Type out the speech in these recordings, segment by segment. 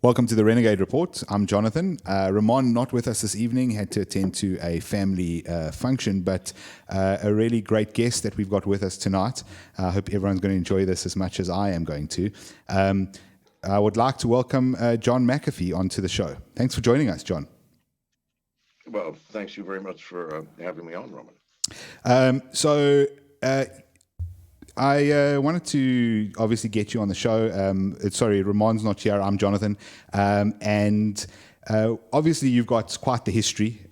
Welcome to the Renegade Report. I'm Jonathan. Ramon not with us this evening, had to attend to a family function, but a really great guest that we've got with us tonight. I hope everyone's going to enjoy this as much as I am going to. I would like to welcome John McAfee onto the show. Thanks for joining us, John. Well, thanks you very much for having me on, Roman. I wanted to obviously get you on the show. Ramon's not here. I'm Jonathan. Obviously you've got quite the history.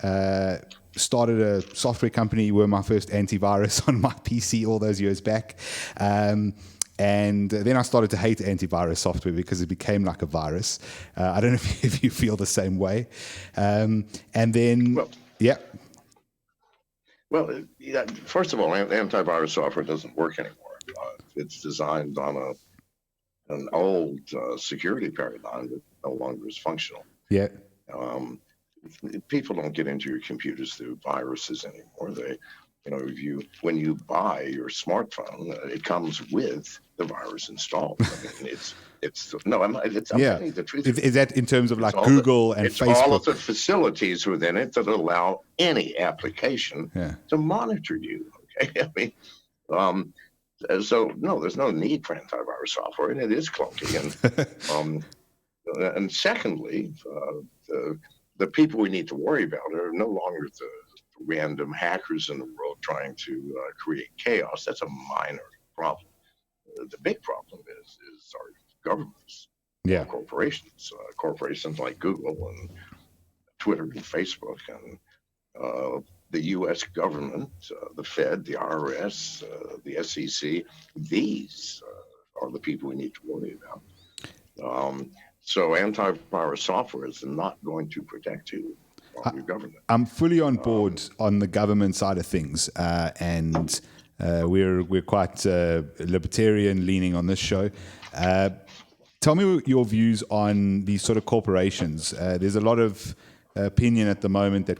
Started a software company. You were my first antivirus on my PC all those years back. And then I started to hate antivirus software because it became like a virus. I don't know if you feel the same way. Well, first of all, antivirus software doesn't work anymore. It's designed on an old security paradigm that no longer is functional. Yeah. People don't get into your computers through viruses anymore. When you buy your smartphone, it comes with the virus installed. I mean, I'm telling you the truth. Is that in terms of like Google and Facebook? It's all of the facilities within it that allow any application to monitor you. Okay, I mean, so no, there's no need for antivirus software, and it is clunky. And secondly, the people we need to worry about are no longer the random hackers in the world trying to create chaos. That's a minor problem. The big problem is our governments, corporations like Google and Twitter and Facebook and the U.S. government, the Fed, the IRS, the SEC. These are the people we need to worry about. So antivirus software is not going to protect you from your government. I'm fully on board on the government side of things, and we're quite libertarian leaning on this show. Tell me your views on these sort of corporations. There's a lot of opinion at the moment that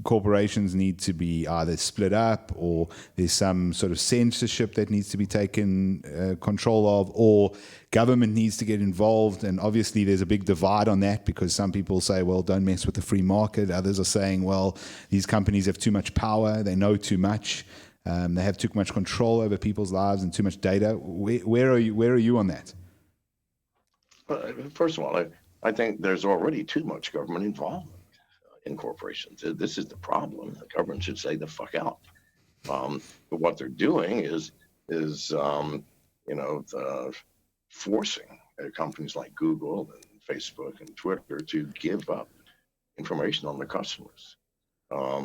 corporations need to be either split up, or there's some sort of censorship that needs to be taken control of, or government needs to get involved. And obviously there's a big divide on that, because some people say, well, don't mess with the free market. Others are saying, well, these companies have too much power, they know too much, they have too much control over people's lives and too much data. Where are you on that? First of all, I think there's already too much government involvement in corporations. This is the problem. The government should say the fuck out. But what they're doing is forcing companies like Google and Facebook and Twitter to give up information on their customers. I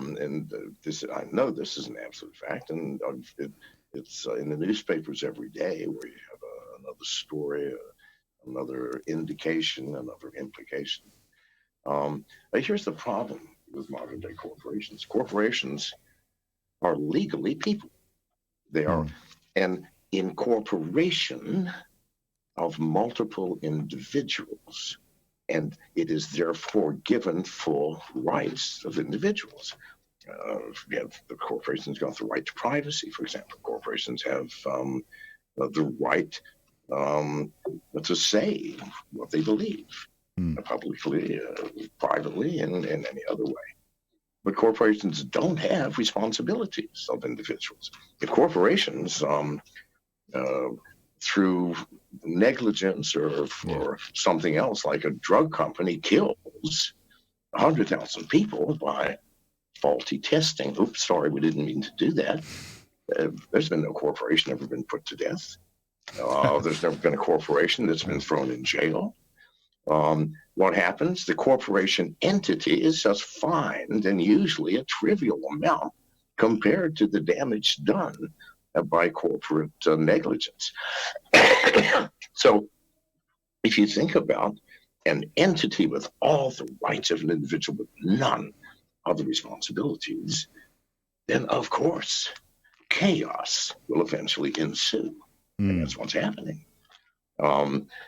know this is an absolute fact, and it's in the newspapers every day, where you have another story, another indication, another implication. But here's the problem with modern day corporations. Corporations are legally people. They are an incorporation of multiple individuals, and it is therefore given full rights of individuals. The corporations got the right to privacy, for example. Corporations have the right to say what they believe. Publicly, privately, and in any other way. But corporations don't have responsibilities of individuals. If corporations, through negligence or something else, like a drug company, kills 100,000 people by faulty testing, oops, sorry, we didn't mean to do that. There's been no corporation ever been put to death. There's never been a corporation that's been thrown in jail. What happens? The corporation entity is just fined, and usually a trivial amount compared to the damage done by corporate negligence. So if you think about an entity with all the rights of an individual but none of the responsibilities, then of course chaos will eventually ensue. And that's what's happening.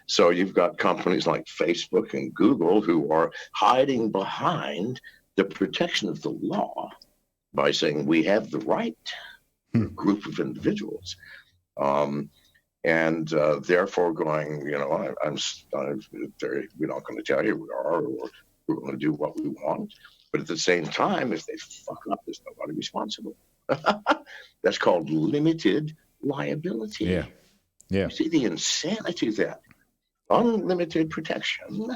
So you've got companies like Facebook and Google who are hiding behind the protection of the law by saying we have the right, a group of individuals. and therefore going, we're not going to tell you we are, or we're going to do what we want. But at the same time, if they fuck up, there's nobody responsible. That's called limited liability. Yeah. You see the insanity of that. Unlimited protection,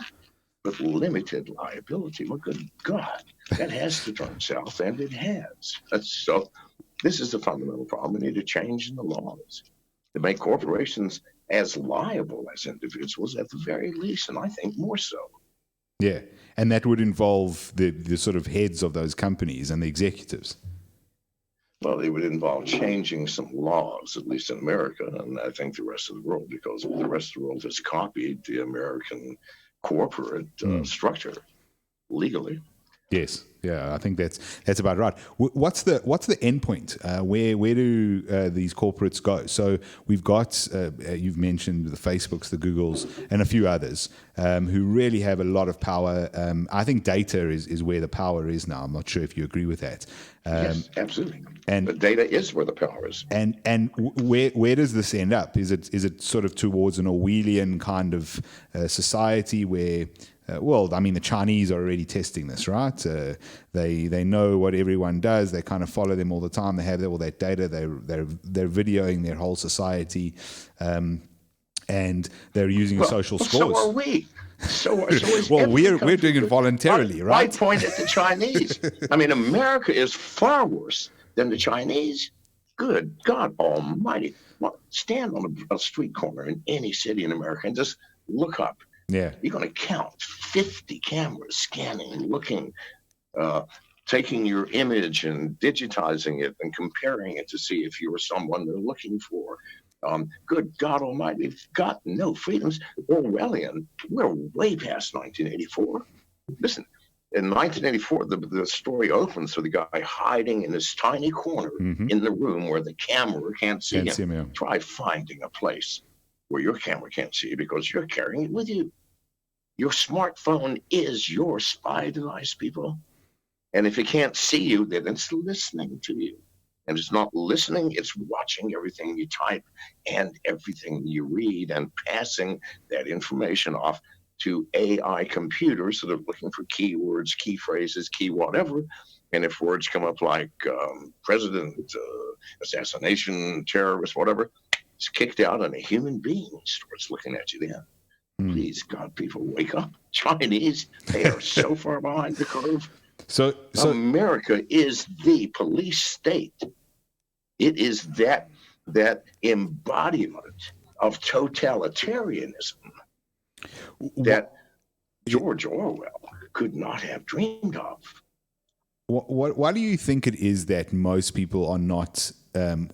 but limited liability. Well, good God, that has to turn south, and it has. So this is the fundamental problem. We need to change in the laws to make corporations as liable as individuals at the very least, and I think more so. Yeah, and that would involve the sort of heads of those companies and the executives. Well, it would involve changing some laws, at least in America, and I think the rest of the world, because the rest of the world has copied the American corporate structure legally. Yes, yeah, I think that's about right. What's the end point? Where do these corporates go? So we've got you've mentioned the Facebooks, the Googles, and a few others who really have a lot of power. I think data is where the power is now. I'm not sure if you agree with that. Yes, absolutely. And but data is where the power is. And where does this end up? Is it sort of towards an Orwellian kind of society where the Chinese are already testing this, right? They know what everyone does. They kind of follow them all the time. They have all that data. They're videoing their whole society, and they're using social scores. So are we. So is we're doing it voluntarily, right? I point at the Chinese. I mean, America is far worse than the Chinese. Good God Almighty! Stand on a street corner in any city in America and just look up. Yeah, you're going to count 50 cameras scanning, looking, taking your image and digitizing it and comparing it to see if you were someone they're looking for. Good God Almighty, we've got no freedoms. Orwellian, we're way past 1984. Listen, in 1984, the story opens with the guy hiding in this tiny corner in the room where the camera can't see him. Try finding a place where your camera can't see you because you're carrying it with you. Your smartphone is your spy device, people. And if it can't see you, then it's listening to you. And it's not listening, it's watching everything you type and everything you read and passing that information off to AI computers that are looking for keywords, key phrases, key whatever. And if words come up like president, assassination, terrorist, whatever, it's kicked out and a human being starts looking at you then. Please, God, people, wake up. Chinese, they are so far behind the curve. So America is the police state. It is that embodiment of totalitarianism that George Orwell could not have dreamed of. Why do you think it is that most people are not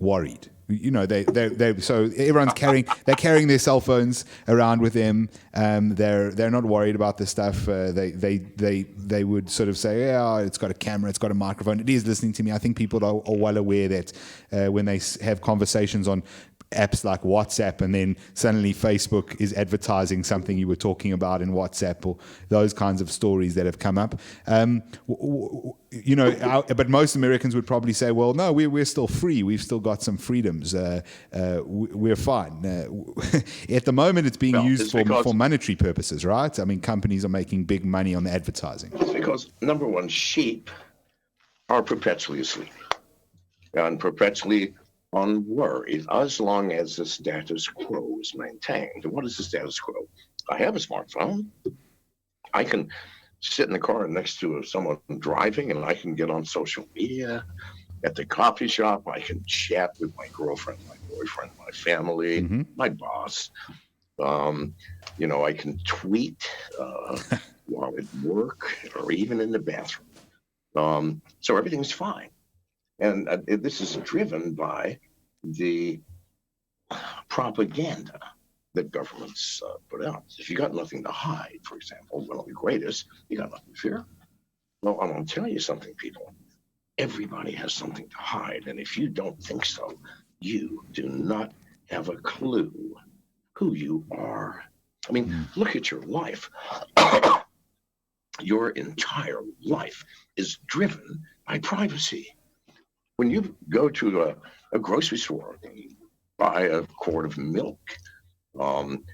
worried? You know, so everyone's carrying their cell phones around with them. They're not worried about this stuff. They would sort of say, yeah, it's got a camera, it's got a microphone, it is listening to me. I think people are well aware that when they have conversations on apps like WhatsApp and then suddenly Facebook is advertising something you were talking about in WhatsApp, or those kinds of stories that have come up. But most Americans would probably say, well, no, we're still free. We've still got some freedoms. We're fine. At the moment, it's being used for monetary purposes, right? I mean, companies are making big money on the advertising. It's because, number one, sheep are perpetually asleep and perpetually unworried as long as the status quo is maintained. And what is the status quo? I have a smartphone. I can sit in the car next to someone driving and I can get on social media. At the coffee shop, I can chat with my girlfriend, my boyfriend, my family, my boss. I can tweet while at work or even in the bathroom. So everything's fine. And this is driven by the propaganda that governments put out. If you got nothing to hide, for example, one of the greatest, you got nothing to fear. Well, I'm going to tell you something, people. Everybody has something to hide. And if you don't think so, you do not have a clue who you are. I mean, look at your life. Your entire life is driven by privacy. When you go to a grocery store, buy a quart of milk, um,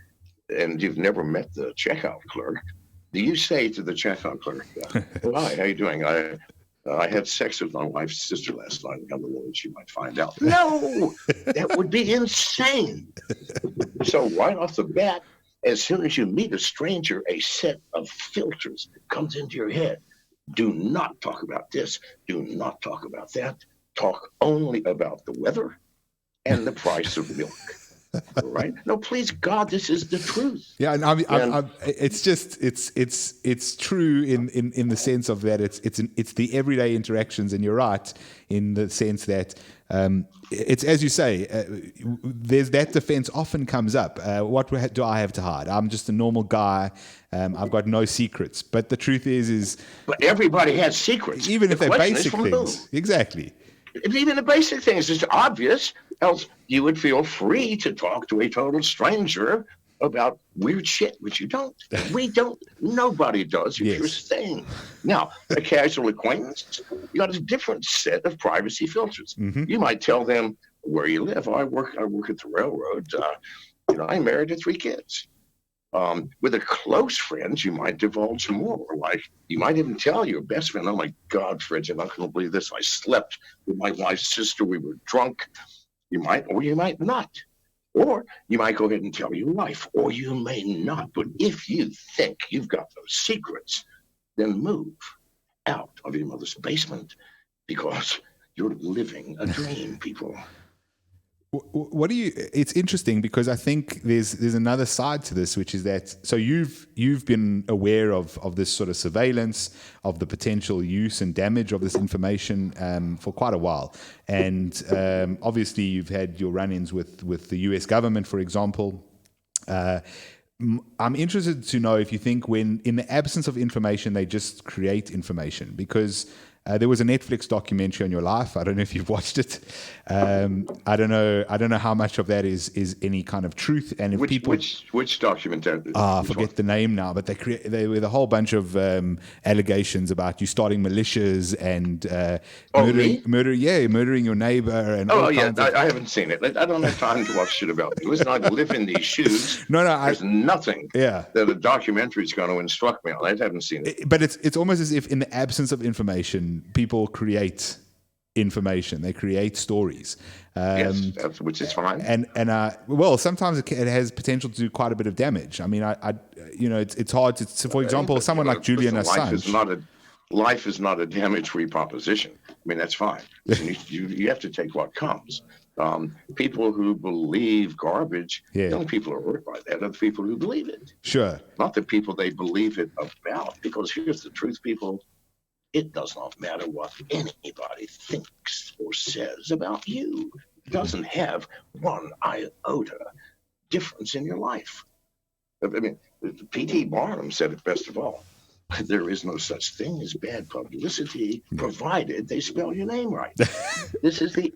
and you've never met the checkout clerk, do you say to the checkout clerk, "Oh, hi, how you doing? I had sex with my wife's sister last night. In other words, she might find out." No, that would be insane. So right off the bat, as soon as you meet a stranger, a set of filters comes into your head. Do not talk about this. Do not talk about that. Talk only about the weather and the price of milk. Right? No, please, God, this is the truth. Yeah, and it's just it's true in the sense of that it's the everyday interactions, and you're right in the sense that it's as you say, there's that defense often comes up. What do I have to hide? I'm just a normal guy. I've got no secrets. But the truth is, but everybody has secrets, even if they're basic things. Exactly. Even the basic things is obvious, else you would feel free to talk to a total stranger about weird shit, which you don't. We don't. Nobody does. It's your thing. Now, a casual acquaintance, you got a different set of privacy filters. Mm-hmm. You might tell them where you live. I work at the railroad. I'm married to 3 kids. With a close friend, you might divulge more. Like, you might even tell your best friend, "Oh my God, Fred, you're not going to believe this. I slept with my wife's sister. We were drunk." You might, or you might not. Or you might go ahead and tell your wife, or you may not. But if you think you've got those secrets, then move out of your mother's basement, because you're living a dream, people. What do you? It's interesting because I think there's another side to this, which is that so you've been aware of this sort of surveillance, of the potential use and damage of this information for quite a while, and obviously you've had your run-ins with the US government, for example. I'm interested to know if you think when in the absence of information they just create information, because there was a Netflix documentary on your life. I don't know if you've watched it. I don't know how much of that is any kind of truth. And if which documentary? I forget the name now, but they with a whole bunch of allegations about you starting militias and murdering your neighbor and I haven't seen it. I don't have time to watch shit about it. Listen, I live in these shoes. There's nothing that a documentary is going to instruct me on. I haven't seen it. But it's almost as if in the absence of information, people create information. They create stories. Yes, which is fine. And sometimes it has potential to do quite a bit of damage. I mean, it's hard to, for example, someone like Julian Assange. Life is not a damage-free proposition. I mean, that's fine. Listen, you have to take what comes. People who believe garbage, the only people who are hurt by that are the people who believe it. Sure. Not the people they believe it about. Because here's the truth, people. It does not matter what anybody thinks or says about you. It doesn't have one iota difference in your life. I mean, P.T. Barnum said it best of all. There is no such thing as bad publicity, provided they spell your name right. This is the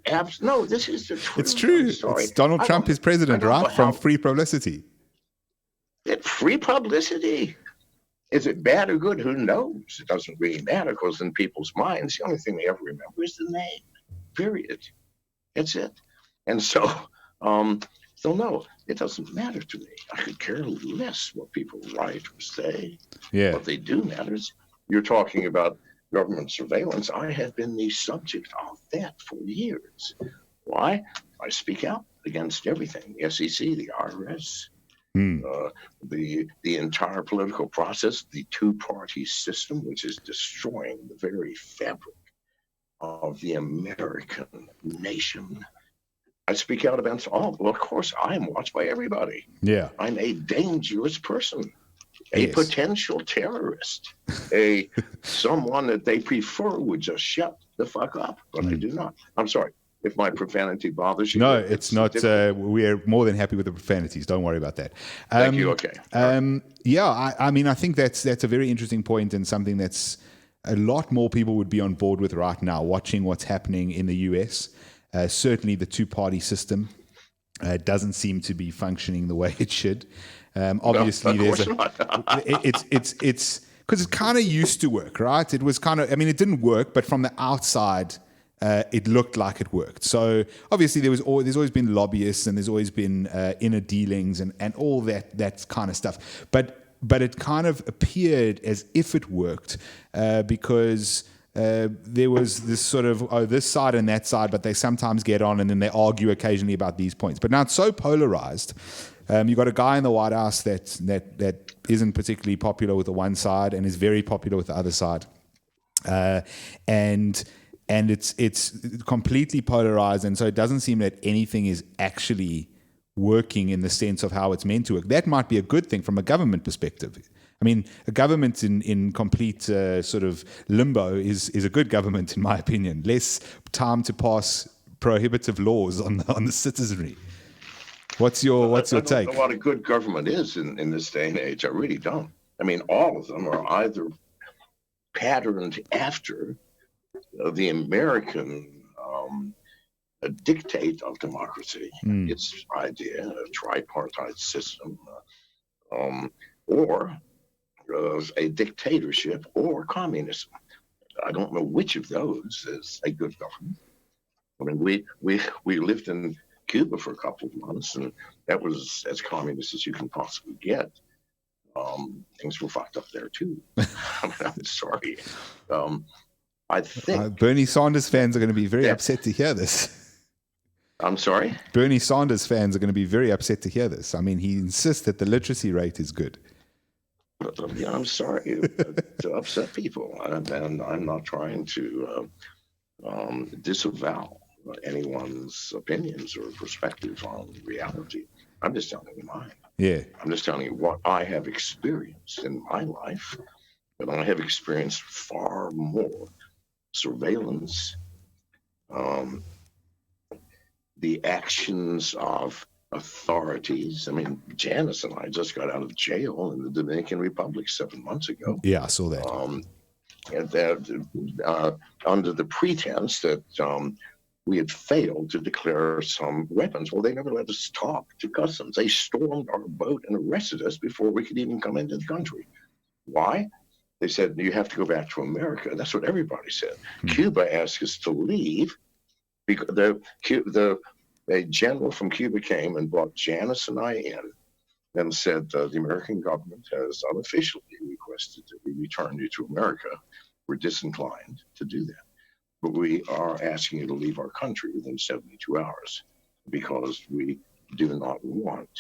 this is the truth. It's true. It's Donald Trump is president, right? From free publicity. Free publicity. Is it bad or good? Who knows? It doesn't really matter, because in people's minds, the only thing they ever remember is the name, period. That's it. And so, no, it doesn't matter to me. I could care less what people write or say. Yeah. What they do matters. You're talking about government surveillance. I have been the subject of that for years. Why? I speak out against everything. The SEC, the IRS, the entire political process, the two-party system, which is destroying the very fabric of the American nation. I speak out against all. Well, of course, I am watched by everybody. Yeah, I'm a dangerous person, a potential terrorist, someone that they prefer would just shut the fuck up, but I do not. I'm sorry. If my profanity bothers you. No, it's not. We're more than happy with the profanities. Don't worry about that. Thank you. Okay. I mean, I think that's a very interesting point, and something that's a lot more people would be on board with right now, watching what's happening in the US. Certainly the two-party system doesn't seem to be functioning the way it should. Obviously, it's because it kind of used to work, right? It was kind of, I mean, it didn't work, but from the outside, it looked like it worked. So obviously there's always been lobbyists and there's always been inner dealings and all that kind of stuff. But it kind of appeared as if it worked because there was this sort of this side and that side, but they sometimes get on and then they argue occasionally about these points. But now it's so polarized. You've got a guy in the White House that isn't particularly popular with the one side and is very popular with the other side, and it's completely polarized, and so it doesn't seem that anything is actually working in the sense of how it's meant to work. That might be a good thing from a government perspective. I mean, a government in complete sort of limbo is a good government, in my opinion. Less time to pass prohibitive laws on the citizenry. What's your take? I don't know what a good government is in this day and age. I really don't. I mean, all of them are either patterned after the American dictate of democracy, its idea, a tripartite system, or a dictatorship or communism. I don't know which of those is a good government. I mean, we lived in Cuba for a couple of months, and that was as communist as you can possibly get. Things were fucked up there too. I mean, I'm sorry. I think Bernie Sanders fans are going to be very upset to hear this. I'm sorry? Bernie Sanders fans are going to be very upset to hear this. I mean, he insists that the literacy rate is good. Yeah, I'm sorry to upset people, and I'm not trying to disavow anyone's opinions or perspectives on reality. I'm just telling you mine. Yeah. I'm just telling you what I have experienced in my life, and I have experienced far more surveillance, the actions of authorities. I mean, Janice and I just got out of jail in the Dominican Republic 7 months ago. Yeah, I saw that. And that under the pretense that we had failed to declare some weapons. Well, they never let us talk to customs. They stormed our boat and arrested us before we could even come into the country. Why? They said, you have to go back to America. That's what everybody said. Cuba asked us to leave because a general from Cuba came and brought Janice and I in and said, the American government has unofficially requested that we return you to America. We're disinclined to do that. But we are asking you to leave our country within 72 hours because we do not want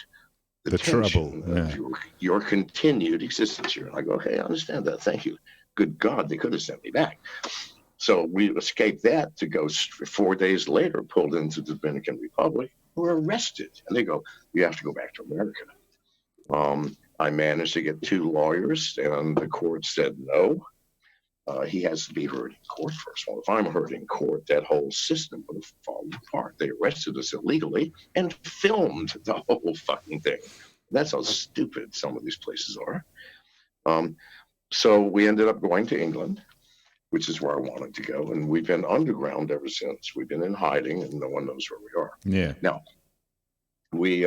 the trouble of your continued existence here. And I go, okay, I understand that. Thank you. Good God, they could have sent me back. So we escaped that to go 4 days later, pulled into the Dominican Republic. We're arrested. And they go, you have to go back to America. I managed to get 2 lawyers, and the court said no. He has to be heard in court first. Well, if I'm heard in court, that whole system would have fallen apart. They arrested us illegally and filmed the whole fucking thing. That's how stupid some of these places are. So we ended up going to England, which is where I wanted to go. And we've been underground ever since. We've been in hiding, and no one knows where we are. Yeah. Now, we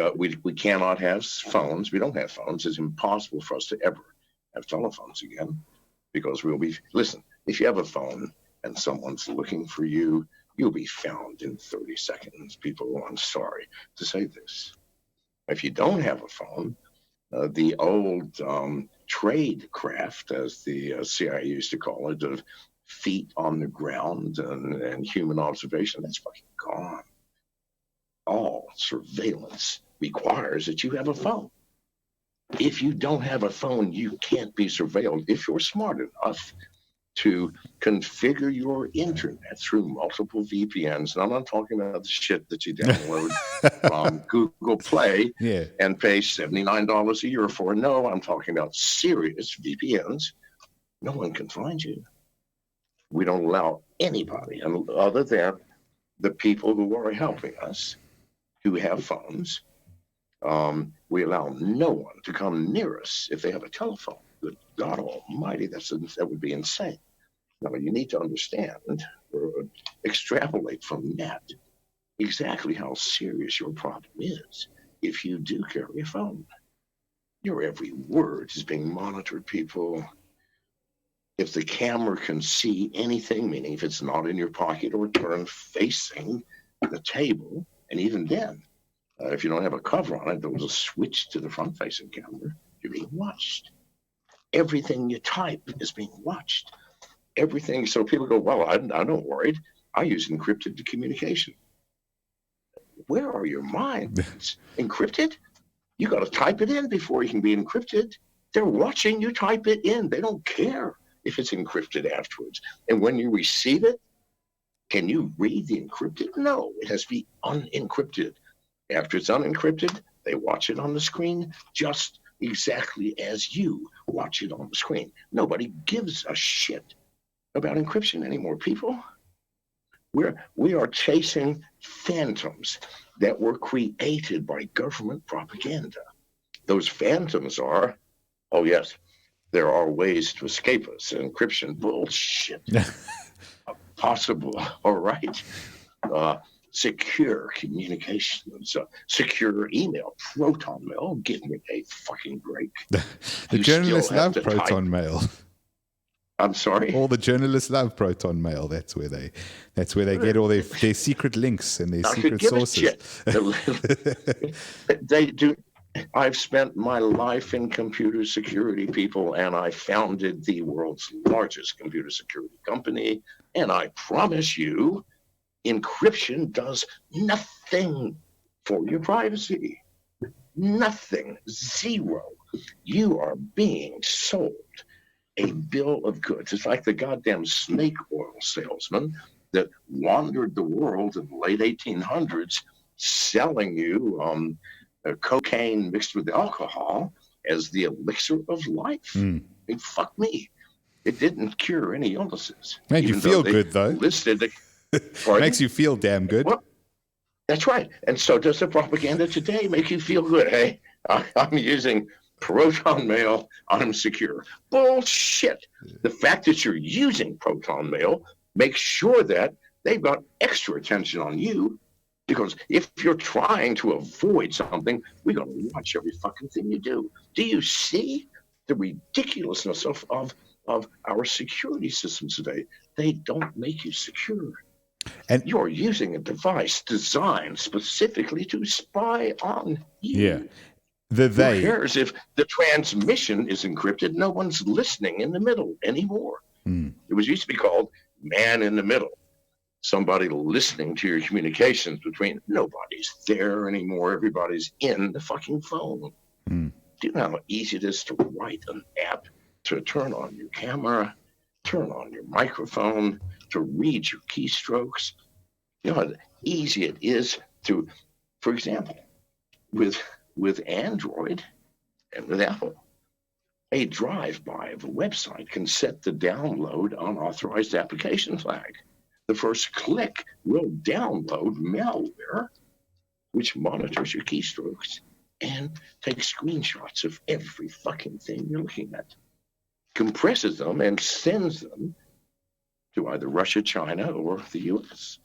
cannot have phones. We don't have phones. It's impossible for us to ever have telephones again. Because listen, if you have a phone and someone's looking for you, you'll be found in 30 seconds. People, I'm sorry to say this. If you don't have a phone, the old trade craft, as the CIA used to call it, of feet on the ground and human observation, that's fucking gone. All surveillance requires that you have a phone. If you don't have a phone, you can't be surveilled. If you're smart enough to configure your internet through multiple VPNs, and I'm not talking about the shit that you download from Google Play and pay $79 a year for. No, I'm talking about serious VPNs. No one can find you. We don't allow anybody, other than the people who are helping us, who have phones. We allow no one to come near us if they have a telephone. Good God Almighty, that would be insane. Now, you need to understand or extrapolate from that exactly how serious your problem is if you do carry a phone. Your every word is being monitored, people. if the camera can see anything, meaning if it's not in your pocket or turned facing the table, and even then, if you don't have a cover on it, there's a switch to the front-facing camera. You're being watched. Everything you type is being watched. Everything. So people go, well, I'm not worried. I use encrypted communication. Where are your minds? Encrypted? You got to type it in before you can be encrypted. They're watching you type it in. They don't care if it's encrypted afterwards. And when you receive it, can you read the encrypted? No, it has to be unencrypted. After it's unencrypted, they watch it on the screen just exactly as you watch it on the screen. Nobody gives a shit about encryption anymore, people. We are chasing phantoms that were created by government propaganda. Those phantoms are, oh yes, there are ways to escape us. Encryption, bullshit. Possible, all right. Secure communications, secure email, proton mail. Give me a fucking break. The journalists love proton mail. I'm sorry. All the journalists love proton mail. That's where they get all their secret links and their secret sources. They do. I've spent my life in computer security, people, and I founded the world's largest computer security company. And I promise you, encryption does nothing for your privacy. Nothing. Zero. You are being sold a bill of goods. It's like the goddamn snake oil salesman that wandered the world in the late 1800s selling you cocaine mixed with alcohol as the elixir of life. I mean, fuck me. It didn't cure any illnesses. Made you feel good, though. Makes you feel damn good. Well, that's right. And so does the propaganda today make you feel good, hey? I'm using proton mail, I'm secure. Bullshit. The fact that you're using proton mail makes sure that they've got extra attention on you, because if you're trying to avoid something, we're going to watch every fucking thing you do. Do you see the ridiculousness of our security systems today? They don't make you secure. And you're using a device designed specifically to spy on you. Yeah. Who cares if the transmission is encrypted? No one's listening in the middle anymore. It used to be called man in the middle. Somebody listening to your communications between. Nobody's there anymore. Everybody's in the fucking phone. Do you know how easy it is to write an app, to turn on your camera, turn on your microphone, to read your keystrokes? You know how easy it is to, for example, with Android and with Apple, a drive-by of a website can set the download unauthorized application flag. The first click will download malware, which monitors your keystrokes and takes screenshots of every fucking thing you're looking at, compresses them and sends them to either Russia, China, or the U.S.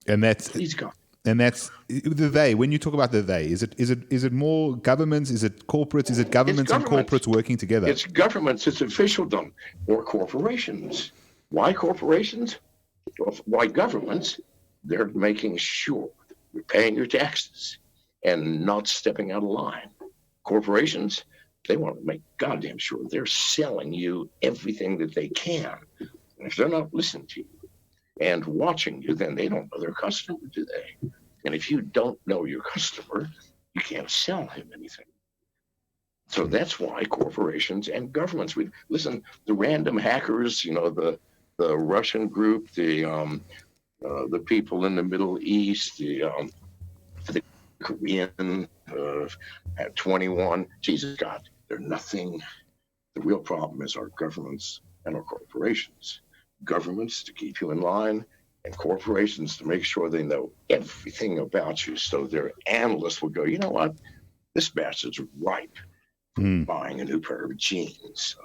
And that's Please God. And that's the they. When you talk about the they, is it more governments? Is it corporates? Is it governments and corporates working together? It's governments. It's officialdom, or corporations. Why corporations? Why governments? They're making sure you're paying your taxes and not stepping out of line. Corporations, they want to make goddamn sure they're selling you everything that they can. And if they're not listening to you and watching you, then they don't know their customer, do they? And if you don't know your customer, you can't sell him anything. So that's why corporations and governments, listen, the random hackers, you know, the Russian group, the people in the Middle East, the Korean at 21, Jesus God, they're nothing. The real problem is our governments and our corporations. Governments to keep you in line, and corporations to make sure they know everything about you, so their analysts will go, you know what, this bastard's ripe for buying a new pair of jeans.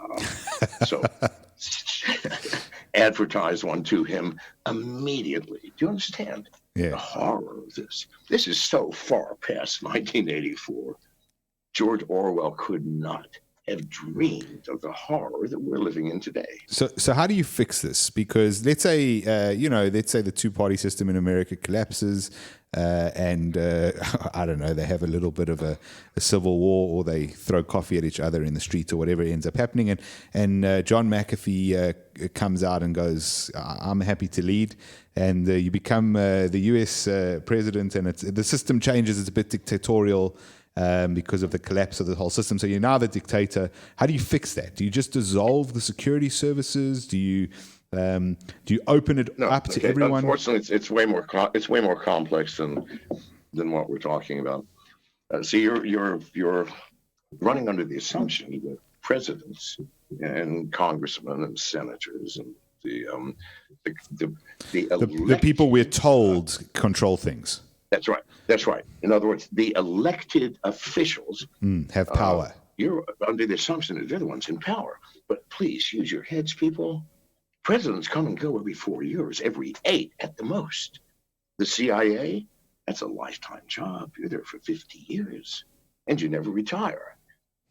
So advertise one to him immediately. Do you understand the horror of this? This is so far past 1984. George Orwell could not have dreamed of the horror that we're living in today. So how do you fix this? Because let's say the two-party system in America collapses, and I don't know, they have a little bit of a civil war, or they throw coffee at each other in the street, or whatever ends up happening. And John McAfee comes out and goes, "I'm happy to lead," and you become the U.S. president, and the system changes. It's a bit dictatorial. Because of the collapse of the whole system. So you're now the dictator. How do you fix that? Do you just dissolve the security services? Do you open it up to everyone? Unfortunately, it's way more complex than what we're talking about. See, you're running under the assumption that presidents and congressmen and senators and the people we're told control things. That's right. That's right. In other words, the elected officials have power. You're under the assumption that they're the ones in power. But please use your heads, people. Presidents come and go every 4 years, every 8 at the most. The CIA, that's a lifetime job. You're there for 50 years, and you never retire.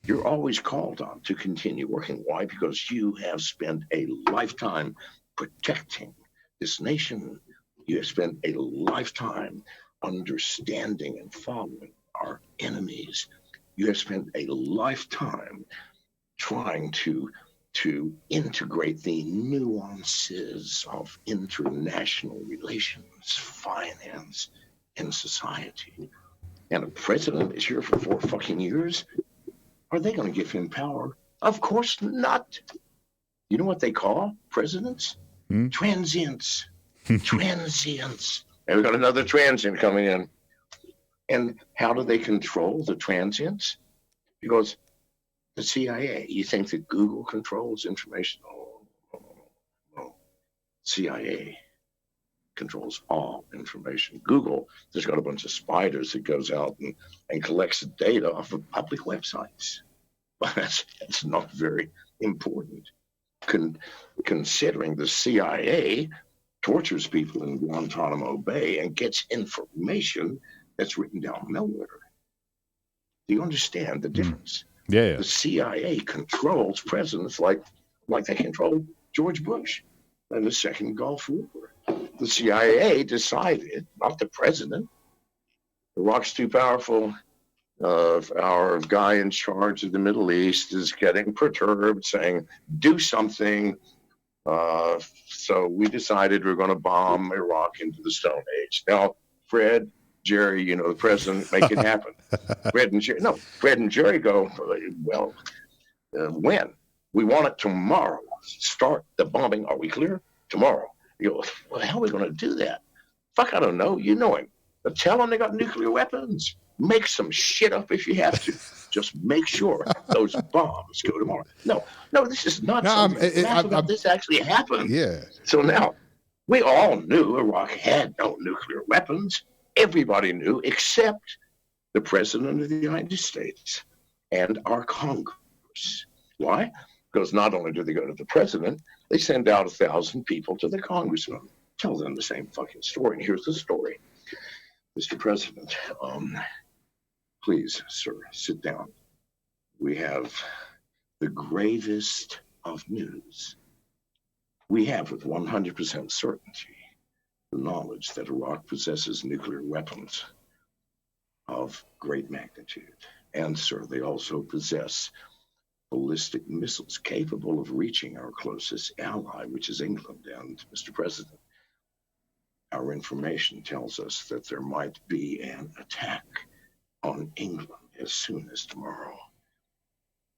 You're always called on to continue working. Why? Because you have spent a lifetime protecting this nation. You have spent a lifetime understanding and following our enemies. You have spent a lifetime trying to integrate the nuances of international relations, finance, and society. And a president is here for 4 fucking years. Are they going to give him power? Of course not. You know what they call presidents? Transients. Transients. And we've got another transient coming in. And how do they control the transients? Because the CIA, you think that Google controls information? No. CIA controls all information. Google, there's got a bunch of spiders that goes out and collects the data off of public websites. But that's not very important. Considering the CIA tortures people in Guantanamo Bay and gets information that's written down nowhere. Do you understand the difference? Yeah. The CIA controls presidents like they controlled George Bush in the Second Gulf War. The CIA decided, not the president. Iraq's too powerful. Our guy in charge of the Middle East is getting perturbed, saying, do something. So we decided we're going to bomb Iraq into the Stone Age. Now, Fred, Jerry, the president, make it happen. Fred and Jerry go, well, when? We want it tomorrow. Start the bombing. Are we clear? Tomorrow. You go, well, how are we going to do that? Fuck, I don't know. You know him. But tell them they got nuclear weapons. Make some shit up if you have to. Just make sure those bombs go tomorrow. No, this is not something. This actually happened. Yeah. So now, we all knew Iraq had no nuclear weapons. Everybody knew except the President of the United States and our Congress. Why? Because not only do they go to the President, they send out 1,000 people to the Congressman. Tell them the same fucking story. And here's the story. Mr. President, please, sir, sit down. We have the gravest of news. We have with 100% certainty the knowledge that Iraq possesses nuclear weapons of great magnitude. And, sir, they also possess ballistic missiles capable of reaching our closest ally, which is England. And, Mr. President, our information tells us that there might be an attack on England as soon as tomorrow.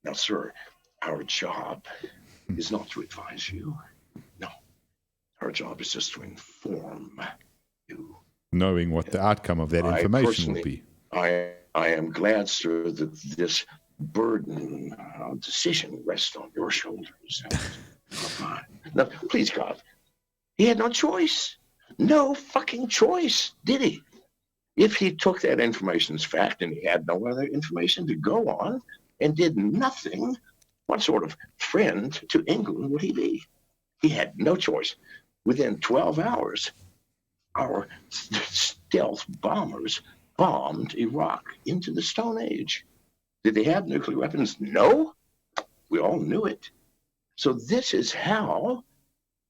Now, sir, our job is not to advise you. No. Our job is just to inform you. Knowing what the outcome of that information will be. I am glad, sir, that this burden of decision rests on your shoulders. Not mine. Now, please, God, he had no choice. No fucking choice, did he? If he took that information as fact and he had no other information to go on and did nothing, what sort of friend to England would he be? He had no choice. Within 12 hours, our stealth bombers bombed Iraq into the Stone Age. Did they have nuclear weapons? No. We all knew it. So this is how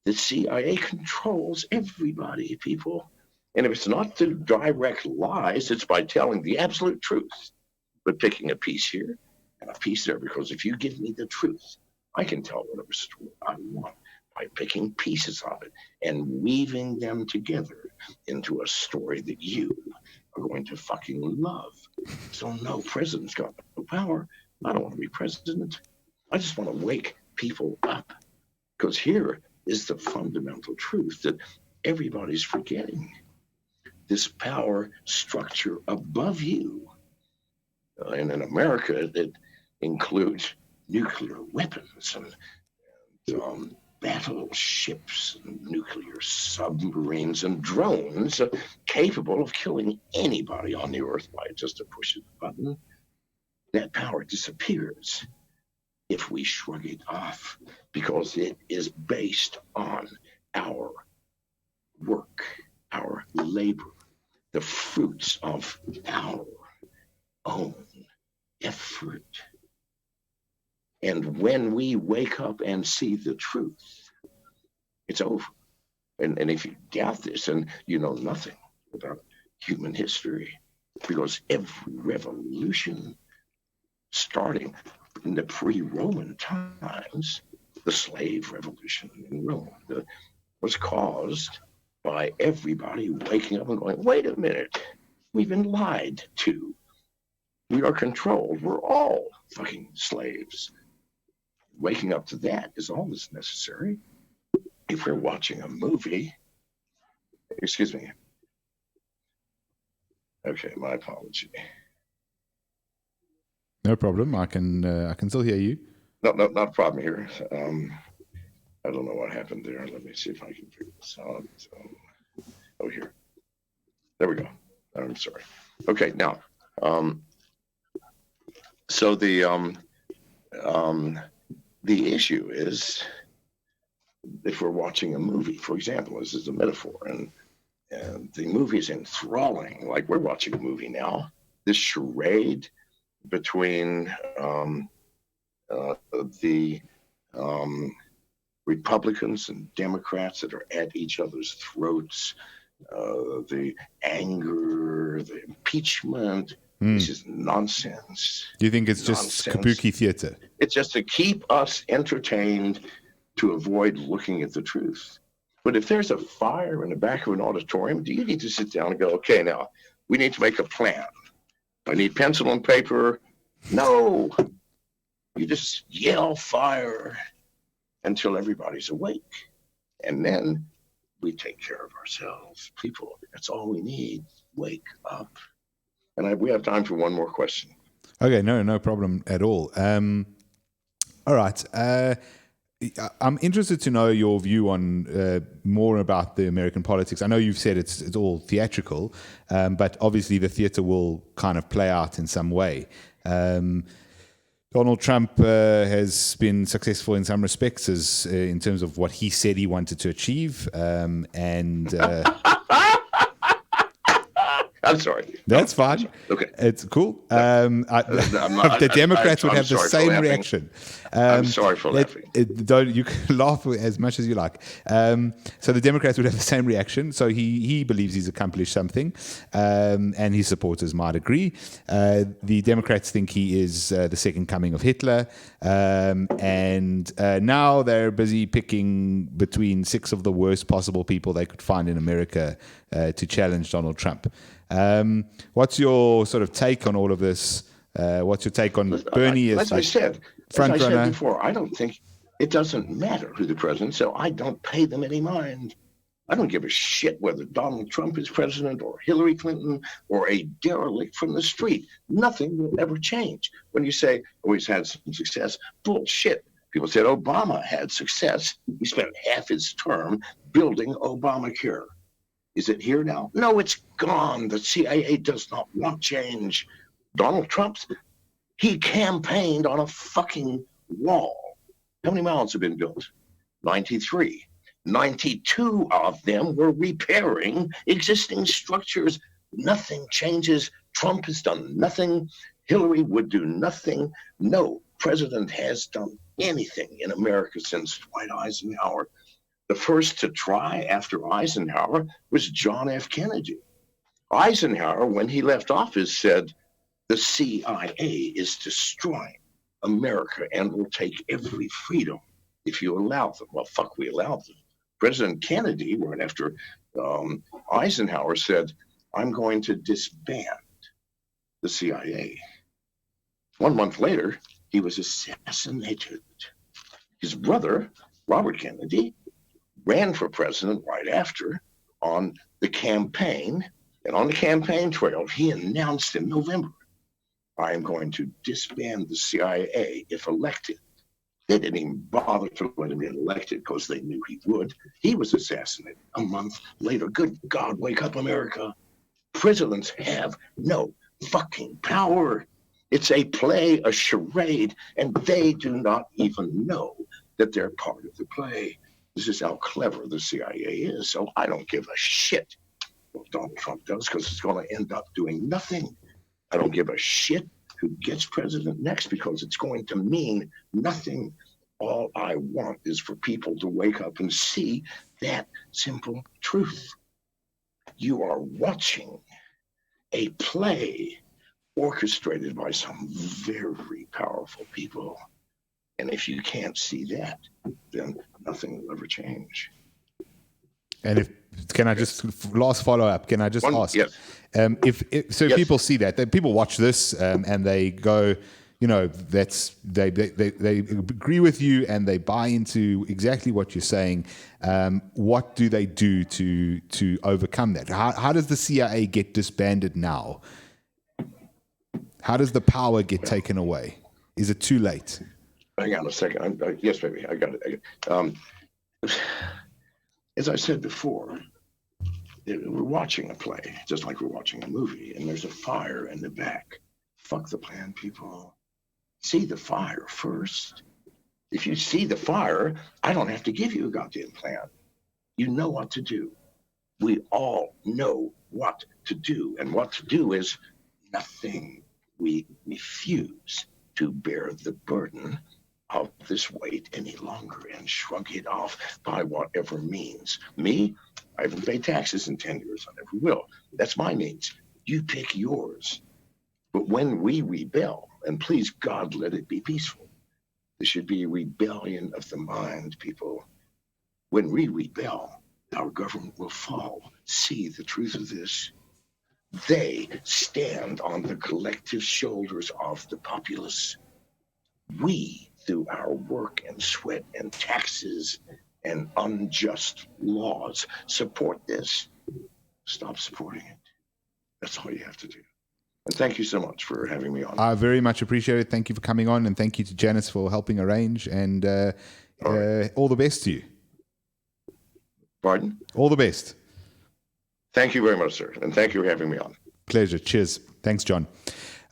the CIA controls everybody, people. And if it's not through direct lies, it's by telling the absolute truth, but picking a piece here and a piece there. Because if you give me the truth, I can tell whatever story I want by picking pieces of it and weaving them together into a story that you are going to fucking love. So no, president's got no power. I don't want to be president. I just want to wake people up. Because here is the fundamental truth that everybody's forgetting. This power structure above you. And in America, it includes nuclear weapons and battleships, and nuclear submarines, and drones capable of killing anybody on the earth by just a push of a button. That power disappears if we shrug it off, because it is based on our work, our labor, the fruits of our own effort. And when we wake up and see the truth, it's over. And if you doubt this, and you know nothing about human history, because every revolution, starting in the pre-Roman times, the slave revolution in Rome, was caused by everybody waking up and going, wait a minute, we've been lied to. We are controlled. We're all fucking slaves. Waking up to that is all that's necessary. If we're watching a movie, excuse me. Okay, my apology. No problem. I can still hear you. No, not a problem here. I don't know what happened there. Let me see if I can figure this out. Oh, here. There we go. I'm sorry. Okay, now, so the issue is, if we're watching a movie, for example, this is a metaphor, and the movie is enthralling, like we're watching a movie now, this charade between the Republicans and Democrats that are at each other's throats, the anger, the impeachment. This is nonsense. Do you think it's just kabuki theater? It's just to keep us entertained, to avoid looking at the truth. But if there's a fire in the back of an auditorium, do you need to sit down and go, okay, now we need to make a plan. I need pencil and paper. No, you just yell fire until everybody's awake. And then we take care of ourselves. People, that's all we need. Wake up. And we have time for one more question. Okay, no problem at all. All right. I'm interested to know your view on more about the American politics. I know you've said it's all theatrical, but obviously the theater will kind of play out in some way. Donald Trump has been successful in some respects as in terms of what he said he wanted to achieve, and I'm sorry. That's fine. Okay. It's cool. The Democrats would have the same reaction. I'm sorry for laughing. You can laugh as much as you like. So the Democrats would have the same reaction. So he believes he's accomplished something, and his supporters might agree. The Democrats think he is the second coming of Hitler, and now they're busy picking between 6 of the worst possible people they could find in America to challenge Donald Trump. What's your sort of take on all of this? What's your take on Bernie as I said frontrunner? Before, I don't think it doesn't matter who the president, so I don't pay them any mind. I don't give a shit whether Donald Trump is president or Hillary Clinton or a derelict from the street. Nothing will ever change. When you say, oh, he's had some success, bullshit. People said Obama had success. He spent half his term building Obamacare. Is it here now? No, it's gone. The CIA does not want change. Donald Trump, he campaigned on a fucking wall. How many miles have been built? 93. 92 of them were repairing existing structures. Nothing changes. Trump has done nothing. Hillary would do nothing. No, president has done anything in America since Dwight Eisenhower. The first to try after Eisenhower was John F. Kennedy. Eisenhower, when he left office, said, the CIA is destroying America and will take every freedom if you allow them. Well, fuck, we allowed them. President Kennedy, right after Eisenhower, said, I'm going to disband the CIA. 1 month later, he was assassinated. His brother, Robert Kennedy, ran for president right after on the campaign. And on the campaign trail, he announced in November, I am going to disband the CIA if elected. They didn't even bother to let him get elected because they knew he would. He was assassinated a month later. Good God, wake up, America. Presidents have no fucking power. It's a play, a charade, and they do not even know that they're part of the play. This is how clever the CIA is. So I don't give a shit what Donald Trump does because it's going to end up doing nothing. I don't give a shit who gets president next because it's going to mean nothing. All I want is for people to wake up and see that simple truth. You are watching a play orchestrated by some very powerful people. And if you can't see that, then nothing will ever change. And can I just last follow up? Can I just ask? Yes. If people see that people watch this and they go, they agree with you and they buy into exactly what you're saying. What do they do to overcome that? How does the CIA get disbanded now? How does the power get taken away? Is it too late? Hang on a second. Yes, baby, I got it. As I said before, we're watching a play, just like we're watching a movie, and there's a fire in the back. Fuck the plan, people. See the fire first. If you see the fire, I don't have to give you a goddamn plan. You know what to do. We all know what to do, and what to do is nothing. We refuse to bear the burden of this weight any longer and shrug it off by whatever means. Me, I haven't paid taxes in 10 years. I never will. That's my means. You pick yours. But when we rebel, and please God, let it be peaceful. There should be a rebellion of the mind, people. When we rebel, our government will fall. See the truth of this. They stand on the collective shoulders of the populace. We, through our work and sweat and taxes and unjust laws, support this. Stop supporting it. That's all you have to do. And thank you so much for having me on. I very much appreciate it. Thank you for coming on, and thank you to Janice for helping arrange, and all the best to you. Pardon? All the best. Thank you very much, sir. And thank you for having me on. Pleasure. Cheers. Thanks, John.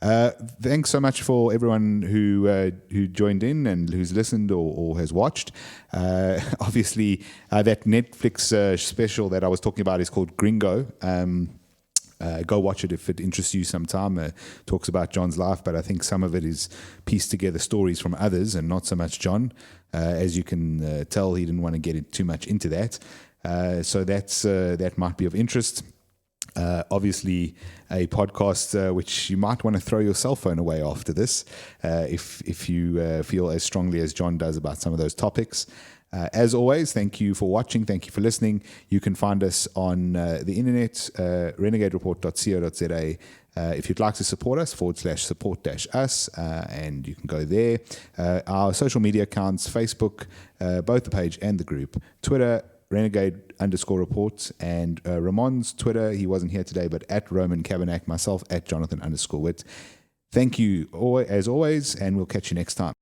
Thanks so much for everyone who joined in and who's listened or has watched. Obviously, that Netflix special that I was talking about is called Gringo. Go watch it if it interests you sometime. Talks about John's life, but I think some of it is pieced together stories from others and not so much John. As you can tell, he didn't want to get too much into that. So that might be of interest. Obviously, a podcast which you might want to throw your cell phone away after this if you feel as strongly as John does about some of those topics. As always, thank you for watching. Thank you for listening. You can find us on the internet, renegadereport.co.za. If you'd like to support us, /support-us, and you can go there. Our social media accounts, Facebook, both the page and the group, Twitter, Renegade_report, and Ramon's Twitter, he wasn't here today, but at Roman Kavanagh, myself at Jonathan_Witt. Thank you as always, and we'll catch you next time.